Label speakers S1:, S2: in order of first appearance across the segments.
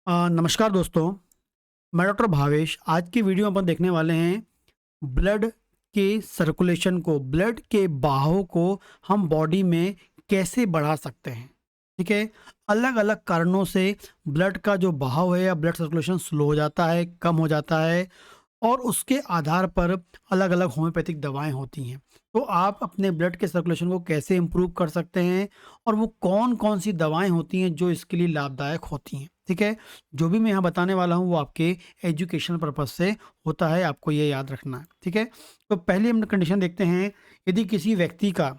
S1: नमस्कार दोस्तों, मैं डॉक्टर भावेश। आज की वीडियो में अपन देखने वाले हैं ब्लड के सर्कुलेशन को, ब्लड के बहाव को हम बॉडी में कैसे बढ़ा सकते हैं। ठीक है, अलग अलग कारणों से ब्लड का जो बहाव है या ब्लड सर्कुलेशन स्लो हो जाता है, कम हो जाता है और उसके आधार पर अलग अलग होम्योपैथिक दवाएं होती हैं। तो आप अपने ब्लड के सर्कुलेशन को कैसे इम्प्रूव कर सकते हैं और वो कौन कौन सी दवाएं होती हैं जो इसके लिए लाभदायक होती हैं। ठीक है, जो भी मैं यहाँ बताने वाला हूँ वो आपके एजुकेशनल पर्पज से होता है, आपको ये याद रखना है। ठीक है, तो पहले हम कंडीशन देखते हैं। यदि किसी व्यक्ति का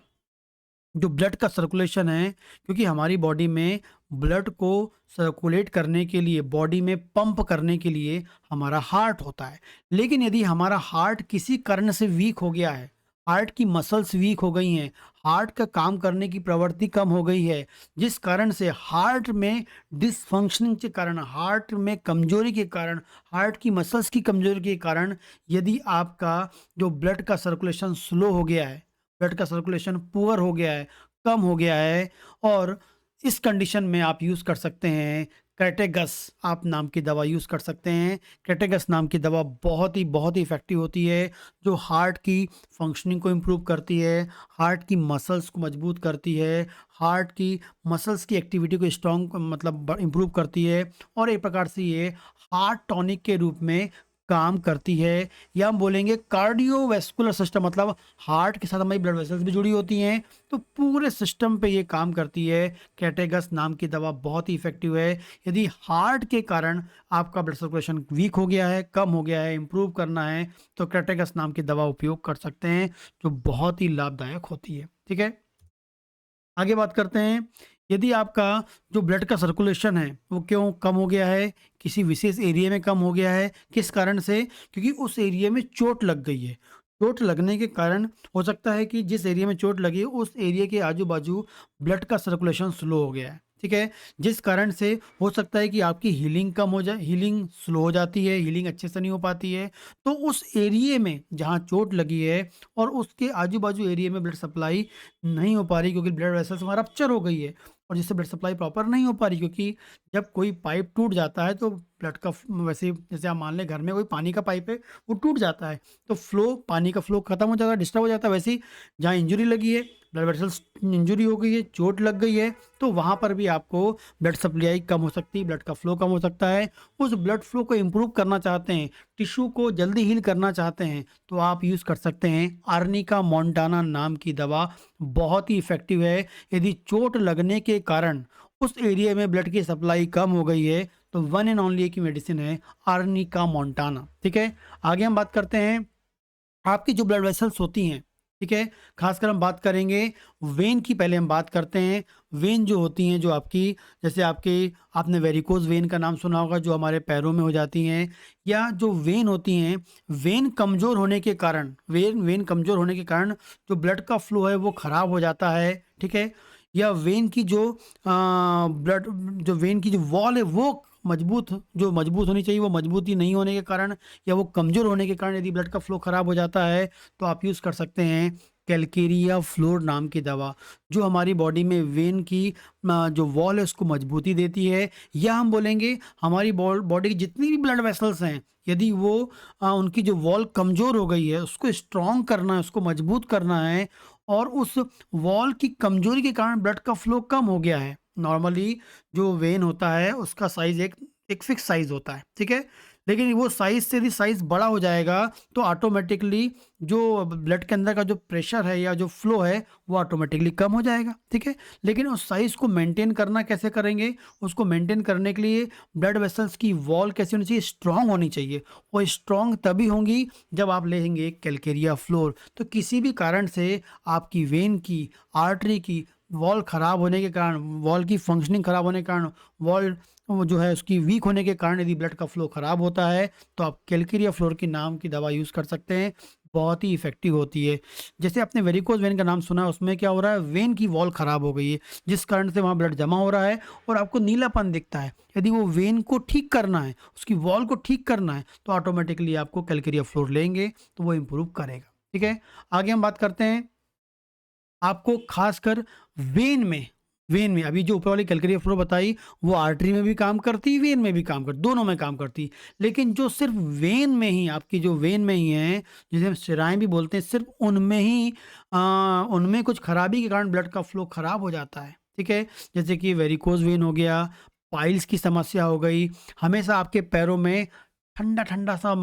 S1: जो ब्लड का सर्कुलेशन है, क्योंकि हमारी बॉडी में ब्लड को सर्कुलेट करने के लिए, बॉडी में पंप करने के लिए हमारा हार्ट होता है। लेकिन यदि हमारा हार्ट किसी कारण से वीक हो गया है, हार्ट की मसल्स वीक हो गई हैं, हार्ट का काम करने की प्रवृत्ति कम हो गई है, जिस कारण से हार्ट में डिसफंक्शनिंग के कारण, हार्ट में कमजोरी के कारण, हार्ट की मसल्स की कमजोरी के कारण यदि आपका जो ब्लड का सर्कुलेशन स्लो हो गया है, ब्लड का सर्कुलेशन पुअर हो गया है, कम हो गया है, और इस कंडीशन में आप यूज़ कर सकते हैं कैटेगस, आप नाम की दवा यूज़ कर सकते हैं। कैटेगस नाम की दवा बहुत ही इफ़ेक्टिव होती है, जो हार्ट की फंक्शनिंग को इम्प्रूव करती है, हार्ट की मसल्स को मजबूत करती है, हार्ट की मसल्स की एक्टिविटी को स्ट्रॉन्ग मतलब इम्प्रूव करती है, और एक प्रकार से ये हार्ट टॉनिक के रूप में काम करती है। या हम बोलेंगे कार्डियोवैस्कुलर सिस्टम, मतलब हार्ट के साथ हमारी ब्लड वेसल्स भी जुड़ी होती हैं, तो पूरे सिस्टम पे ये काम करती है। कैटेगस नाम की दवा बहुत ही इफेक्टिव है। यदि हार्ट के कारण आपका ब्लड सर्कुलेशन वीक हो गया है, कम हो गया है, इम्प्रूव करना है, तो कैटेगस नाम की दवा उपयोग कर सकते हैं, जो बहुत ही लाभदायक होती है। ठीक है, आगे बात करते हैं। यदि आपका जो ब्लड का सर्कुलेशन है वो क्यों कम हो गया है, किसी विशेष एरिया में कम हो गया है, किस कारण से? क्योंकि उस एरिया में चोट लग गई है। चोट लगने के कारण हो सकता है कि जिस एरिया में चोट लगी है उस एरिया के आजू बाजू ब्लड का सर्कुलेशन स्लो हो गया है। ठीक है, जिस कारण से हो सकता है कि आपकी हीलिंग कम हो जाए, हीलिंग स्लो हो जाती है, हीलिंग अच्छे से नहीं हो पाती है। तो उस एरिया में जहाँ चोट लगी है और उसके आजू बाजू एरिया में ब्लड सप्लाई नहीं हो पा रही, क्योंकि ब्लड वेसल्स वहाँ रप्चर हो गई है, और जिससे ब्लड सप्लाई प्रॉपर नहीं हो पा रही। क्योंकि जब कोई पाइप टूट जाता है तो ब्लड का वैसे, जैसे आप मान लें घर में कोई पानी का पाइप है, वो टूट जाता है तो फ्लो, पानी का फ्लो खत्म हो जाता है, डिस्टर्ब हो जाता है। वैसे ही जहाँ इंजरी लगी है, ब्लड वेसल्स इंजरी हो गई है, चोट लग गई है, तो वहाँ पर भी आपको ब्लड सप्लाई कम हो सकती है, ब्लड का फ्लो कम हो सकता है। उस ब्लड फ्लो को इम्प्रूव करना चाहते हैं, टिश्यू को जल्दी हील करना चाहते हैं, तो आप यूज़ कर सकते हैं आर्निका मोंटाना नाम की दवा। बहुत ही इफ़ेक्टिव है। यदि चोट लगने के कारण उस एरिया में ब्लड की सप्लाई कम हो गई है, तो वन एंड ओनली एक ही मेडिसिन है, आर्निका मोंटाना। ठीक है, आगे हम बात करते हैं आपकी जो ब्लड वेसल्स होती हैं। ठीक है, खासकर हम बात करेंगे वेन की। पहले हम बात करते हैं वेन जो होती हैं, जो आपकी, जैसे आपकी, आपने वेरिकोज वेन का नाम सुना होगा, जो हमारे पैरों में हो जाती हैं। या जो वेन होती हैं, वेन कमज़ोर होने के कारण, वेन वेन कमज़ोर होने के कारण जो ब्लड का फ्लो है वो ख़राब हो जाता है। ठीक है, या वेन की जो ब्लड, जो वेन की जो वॉल है वो मजबूत, जो मजबूत होनी चाहिए वो मजबूती नहीं होने के कारण, या वो कमज़ोर होने के कारण यदि ब्लड का फ्लो ख़राब हो जाता है, तो आप यूज़ कर सकते हैं कैलकेरिया फ्लोर नाम की दवा, जो हमारी बॉडी में वेन की जो वॉल है उसको मजबूती देती है। या हम बोलेंगे हमारी बॉडी की जितनी भी ब्लड वेसल्स हैं, यदि वो उनकी जो वॉल कमज़ोर हो गई है, उसको स्ट्रॉन्ग करना है, उसको मजबूत करना है, और उस वॉल की कमज़ोरी के कारण ब्लड का फ्लो कम हो गया है। नॉर्मली जो वेन होता है उसका साइज़ एक एक फिक्स साइज़ होता है। ठीक है, लेकिन वो साइज़ से यदि साइज़ बड़ा हो जाएगा तो ऑटोमेटिकली जो ब्लड के अंदर का जो प्रेशर है या जो फ्लो है वो ऑटोमेटिकली कम हो जाएगा। ठीक है, लेकिन उस साइज़ को मेंटेन करना कैसे करेंगे? उसको मेंटेन करने के लिए ब्लड वेसल्स की वॉल कैसी होनी चाहिए? स्ट्रॉन्ग होनी चाहिए। वो स्ट्रॉन्ग तभी होंगी जब आप लेंगे कैलकेरिया फ्लोर। तो किसी भी कारण से आपकी वेन की, आर्टरी की वॉल ख़राब होने के कारण, वॉल की फंक्शनिंग ख़राब होने के कारण, वॉल वो जो है उसकी वीक होने के कारण यदि ब्लड का फ्लो ख़राब होता है, तो आप कैलकेरिया फ्लोर के नाम की दवा यूज़ कर सकते हैं। बहुत ही इफ़ेक्टिव होती है। जैसे आपने वेरिकोज़ वेन का नाम सुना है, उसमें क्या हो रहा है, वेन की वॉल ख़राब हो गई है, जिस कारण से वहाँ ब्लड जमा हो रहा है और आपको नीलापन दिखता है। यदि वो वेन को ठीक करना है, उसकी वॉल को ठीक करना है, तो ऑटोमेटिकली आपको कैलकेरिया फ्लोर लेंगे तो वो इम्प्रूव करेगा। ठीक है, आगे हम बात करते हैं आपको खासकर वेन में वेन में। अभी जो ऊपर वाली कैलकेरिया फ्लो बताई वो आर्टरी में भी काम करती, वेन में भी काम करती, दोनों में काम करती। लेकिन जो सिर्फ वेन में ही, आपकी जो वेन में ही है, जिसे हम शिराएँ भी बोलते हैं, सिर्फ उनमें ही उनमें कुछ खराबी के कारण ब्लड का फ्लो खराब हो जाता है, ठीक है? जैसे कि वेरिकोज़ वेन हो गया, पाइल्स की समस्या हो गई, हमेशा आपके पैरों में ठंडा-ठंडा सा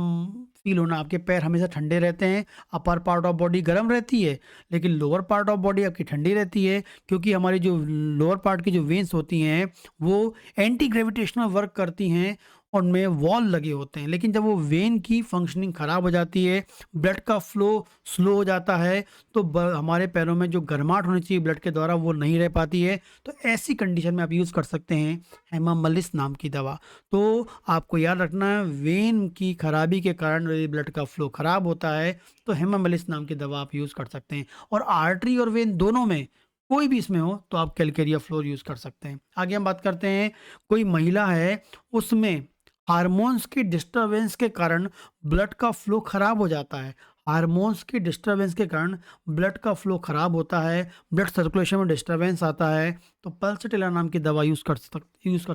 S1: फ़ील होना, आपके पैर हमेशा ठंडे रहते हैं, अपर पार्ट ऑफ बॉडी गर्म रहती है, लेकिन लोअर पार्ट ऑफ बॉडी आपकी ठंडी रहती है, क्योंकि हमारी जो लोअर पार्ट की जो वेन्स होती हैं, वो एंटी ग्रेविटेशनल वर्क करती हैं, उनमें वॉल लगे होते हैं। लेकिन जब वो वेन की फंक्शनिंग ख़राब हो जाती है, ब्लड का फ्लो स्लो हो जाता है, तो हमारे पैरों में जो गर्माहट होनी चाहिए ब्लड के द्वारा वो नहीं रह पाती है। तो ऐसी कंडीशन में आप यूज़ कर सकते हैं हेमामलिस नाम की दवा। तो आपको याद रखना है, वेन की खराबी के कारण यदि ब्लड का फ्लो खराब होता है तो हेमामलिस नाम की दवा आप यूज़ कर सकते हैं। और आर्टरी और वेन दोनों में कोई भी इसमें हो तो आप कैलकेरिया फ्लोर यूज़ कर सकते हैं। आगे हम बात करते हैं, कोई महिला है, उसमें हार्मोन्स के डिस्टरबेंस के कारण ब्लड का फ्लो खराब हो जाता है। हार्मोन्स के डिस्टरबेंस के कारण ब्लड का फ्लो खराब होता है, ब्लड सर्कुलेशन में डिस्टरबेंस आता है, तो पल्सेटिला नाम की दवा यूज़ कर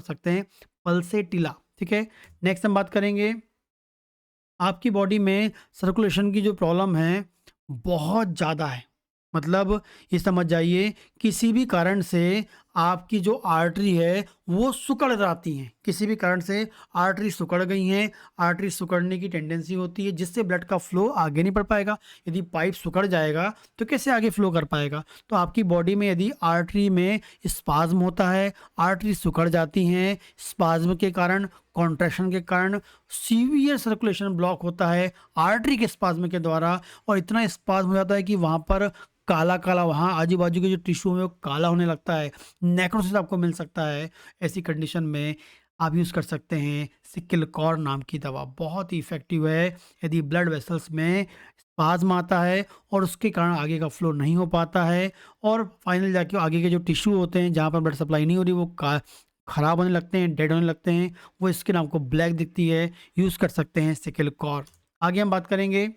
S1: सकते हैं, पल्सेटिला, ठीक है? नेक्स्ट हम बात करेंगे, आपकी बॉडी में सर्कुलेशन की जो प्रॉब्लम है बहुत ज़्यादा है, मतलब ये समझ जाइए किसी भी कारण से आपकी जो आर्टरी है वो सिकुड़ जाती हैं, किसी भी कारण से आर्टरी सिकुड़ गई हैं, आर्टरी सिकुड़ने की टेंडेंसी होती है, जिससे ब्लड का फ्लो आगे नहीं बढ़ पाएगा। यदि पाइप सिकुड़ जाएगा तो कैसे आगे फ्लो कर पाएगा? तो आपकी बॉडी में यदि आर्टरी में स्पाज्म होता है, आर्टरी सिकुड़ जाती हैं, स्पाज्म के कारण, कॉन्ट्रैक्शन के कारण सीवियर सर्कुलेशन ब्लॉक होता है आर्टरी के स्पाज्म के द्वारा, और इतना स्पाज्म हो जाता है कि वहाँ पर काला-काला, वहाँ आजू-बाजू के जो टिश्यू है वो काला होने लगता है, नेक्रोसिस आपको मिल सकता है। ऐसी कंडीशन में आप यूज़ कर सकते हैं सिक्किलकॉर नाम की दवा, बहुत ही इफ़ेक्टिव है। यदि ब्लड वेसल्स में स्पाज़्म आता है और उसके कारण आगे का फ्लो नहीं हो पाता है, और फाइनल जाके आगे के जो टिश्यू होते हैं जहाँ पर ब्लड सप्लाई नहीं हो रही, वो खराब होने लगते हैं, डेड होने लगते हैं, वो स्किन आपको ब्लैक दिखती है, यूज़ कर सकते हैं सिक्किलकॉर। आगे हम बात करेंगे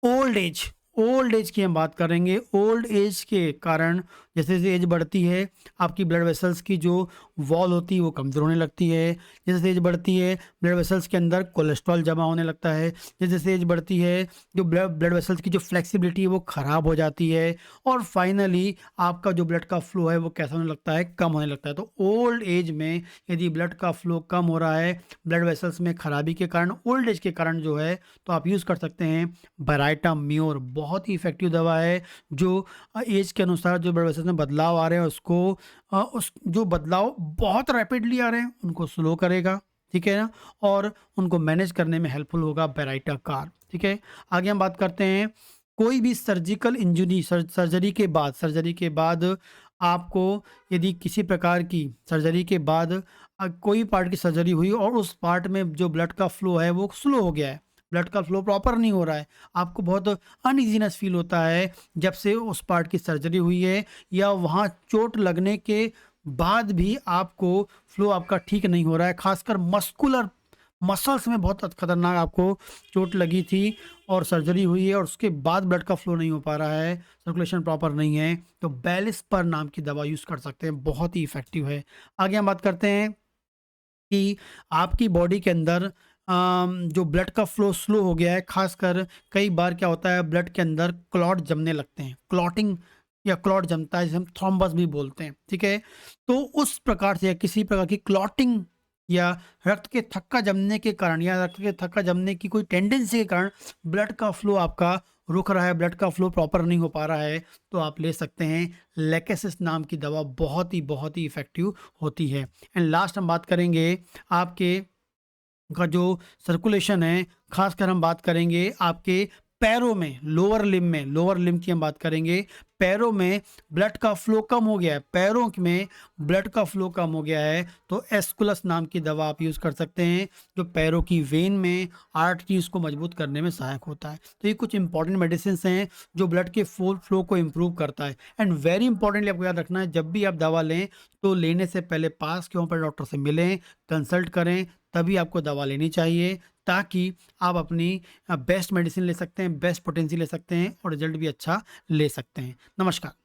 S1: ओल्ड एज। ओल्ड एज की हम बात करेंगे। ओल्ड एज के कारण जैसे जैसे एज बढ़ती है, आपकी ब्लड वेसल्स की जो वॉल होती है वो कमज़ोर होने लगती है। जैसे जैसे एज बढ़ती है, ब्लड वेसल्स के अंदर कोलेस्ट्रॉल जमा होने लगता है। जैसे जैसे एज बढ़ती है, जो ब्लड वेसल्स की जो फ्लेक्सिबिलिटी है वो ख़राब हो जाती है, और फाइनली आपका जो ब्लड का फ्लो है वो कैसा होने लगता है, कम होने लगता है। तो ओल्ड एज में यदि ब्लड का फ्लो कम हो रहा है, ब्लड वेसल्स में खराबी के कारण, ओल्ड एज के कारण जो है, तो आप यूज़ कर सकते हैं बराइटा म्योर। बहुत ही इफ़ेक्टिव दवा है, जो एज के अनुसार जो ब्लड वेसल्स में बदलाव आ रहे हैं उसको उस जो बदलाव बहुत रैपिडली आ रहे हैं उनको स्लो करेगा, ठीक है ना? और उनको मैनेज करने में हेल्पफुल होगा बेराइटा कार, ठीक है? आगे हम बात करते हैं, कोई भी सर्जिकल इंजरी, सर्जरी के बाद आपको यदि किसी प्रकार की सर्जरी के बाद कोई पार्ट की सर्जरी हुई और उस पार्ट में जो ब्लड का फ्लो है वो स्लो हो गया है, ब्लड का फ्लो प्रॉपर नहीं हो रहा है, आपको बहुत अनइजीनेस फील होता है जब से उस पार्ट की सर्जरी हुई है, या वहाँ चोट लगने के बाद भी आपको फ्लो आपका ठीक नहीं हो रहा है, खासकर मसल्स में बहुत खतरनाक आपको चोट लगी थी और सर्जरी हुई है और उसके बाद ब्लड का फ्लो नहीं हो पा रहा है, सर्कुलेशन प्रॉपर नहीं है, तो बेलिस्पर नाम की दवा यूज़ कर सकते हैं, बहुत ही इफ़ेक्टिव है। आगे हम बात करते हैं कि आपकी बॉडी के अंदर जो ब्लड का फ्लो स्लो हो गया है, खासकर कई बार क्या होता है, ब्लड के अंदर क्लॉट जमने लगते हैं, क्लॉटिंग या क्लॉट जमता है जिसे हम थ्रोम्बस भी बोलते हैं, ठीक है? तो उस प्रकार से या किसी प्रकार की क्लॉटिंग या रक्त के थक्का जमने के कारण या रक्त के थक्का जमने की कोई टेंडेंसी के कारण ब्लड का फ्लो आपका रुक रहा है, ब्लड का फ्लो प्रॉपर नहीं हो पा रहा है, तो आप ले सकते हैं लेकेसिस नाम की दवा, बहुत ही इफ़ेक्टिव होती है। एंड लास्ट हम बात करेंगे आपके का जो सर्कुलेशन है, खासकर हम बात करेंगे आपके पैरों में, लोअर लिम्ब की हम बात करेंगे। पैरों में ब्लड का फ्लो कम हो गया है, पैरों में ब्लड का फ्लो कम हो गया है, तो एस्कुलस नाम की दवा आप यूज़ कर सकते हैं, जो पैरों की वेन में आर्टरीज को मजबूत करने में सहायक होता है। तो ये कुछ इंपॉर्टेंट मेडिसिन हैं जो ब्लड के फ्लो को इम्प्रूव करता है। एंड वेरी इंपॉर्टेंटली आपको याद रखना है, जब भी आप दवा लें तो लेने से पहले पास के वहाँ पर डॉक्टर से मिलें, कंसल्ट करें, तभी आपको दवा लेनी चाहिए, ताकि आप अपनी बेस्ट मेडिसिन ले सकते हैं, बेस्ट पोटेंसी ले सकते हैं और रिजल्ट भी अच्छा ले सकते हैं। नमस्कार।